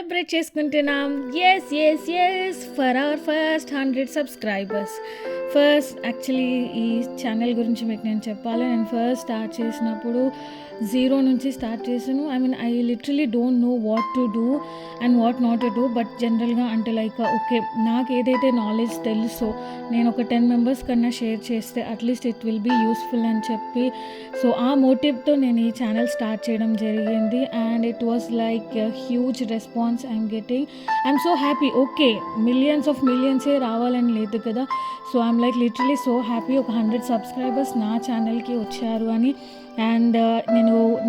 Celebrate చేసుకుంటున్నాం. Yes for our first 100 subscribers. First actually ఈ channel గురించి మీకు నేను చెప్పాలి. నేను ఫస్ట్ స్టార్ట్ చేసినప్పుడు 0 నుంచి స్టార్ట్ చేశాను. I literally don't know what to do and what not to do. But జనరల్గా అంటే లైక్ ఓకే, నాకు ఏదైతే నాలెడ్జ్ తెలుసో నేను ఒక 10 మెంబర్స్ కన్నా షేర్ చేస్తే at least it will be useful అని చెప్పి, సో ఆ మోటివ్తో నేను ఈ ఛానల్ స్టార్ట్ చేయడం జరిగింది. And it was like huge response I'm getting. I'm so happy. Okay, మిలియన్సే రావాలని లేదు కదా. So I'm like literally so happy ఒక 100 సబ్స్క్రైబర్స్ నా ఛానల్కి వచ్చారు అని. అండ్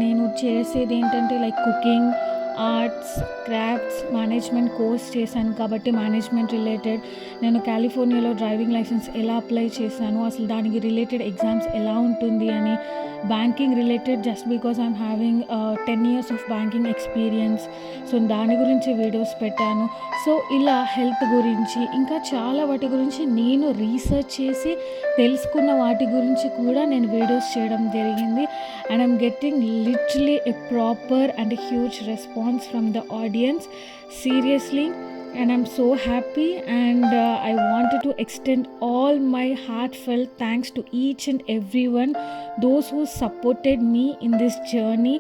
నేను చేసేది ఏంటంటే like cooking, arts, crafts, management course చేశాను కాబట్టి మేనేజ్మెంట్ రిలేటెడ్, నేను కాలిఫోర్నియాలో డ్రైవింగ్ లైసెన్స్ ఎలా అప్లై చేశాను, అసలు దానికి రిలేటెడ్ ఎగ్జామ్స్ ఎలా ఉంటుంది అని, banking related just because I'm having 10 years of banking experience. So దాని గురించి వీడియోస్ పెట్టాను. సో ఇలా హెల్త్ గురించి ఇంకా చాలా వాటి గురించి నేను రీసెర్చ్ చేసి తెలుసుకున్న వాటి గురించి కూడా నేను వీడియోస్ చేయడం జరిగింది. And I'm getting literally a proper and huge response from the audience, seriously, and I'm so happy. And I wanted to extend all my heartfelt thanks to each and everyone, those who supported me in this journey.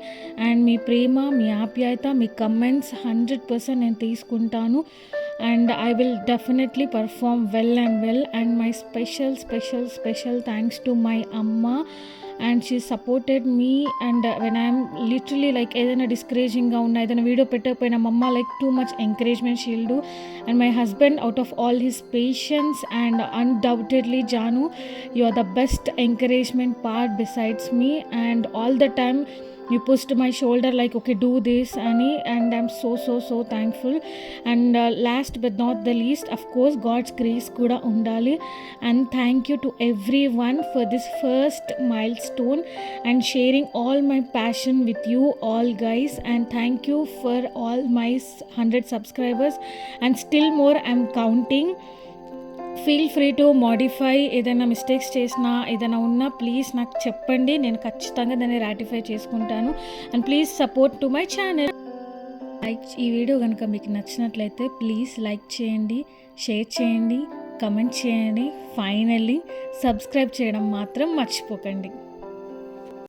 And మీ ప్రేమ, మీ ఆప్యాయత, మీ comments 100% నేను తీసుకుంటాను. And I will definitely perform well. And my special thanks to my amma, and she supported me. And when I'm literally like ఏదైనా డిస్కరేజింగ్గా ఉన్నా, ఏదైనా video పెట్టకపోయినా మమ్మ like too much encouragement she'll do. And my husband, out of all his patience, and undoubtedly Janu, you are the best encouragement part besides me. And all the time you pushed my shoulder like okay, do this ani. And I'm so thankful. And last but not the least, of course, God's grace kuda undali. And thank you to everyone for this first milestone and sharing all my passion with you all guys. And thank you for all my 100 subscribers, and still more I'm counting. Feel free to modify. ఏదైనా mistakes చేసినా ఏదైనా ఉన్నా please నాకు చెప్పండి, నేను ఖచ్చితంగా దాన్ని ratify చేసుకుంటాను. And please support to my channel. ఈ వీడియో కనుక మీకు నచ్చినట్లయితే ప్లీజ్ లైక్ చేయండి, షేర్ చేయండి, కమెంట్ చేయండి. ఫైనల్లీ సబ్స్క్రైబ్ చేయడం మాత్రం మర్చిపోకండి.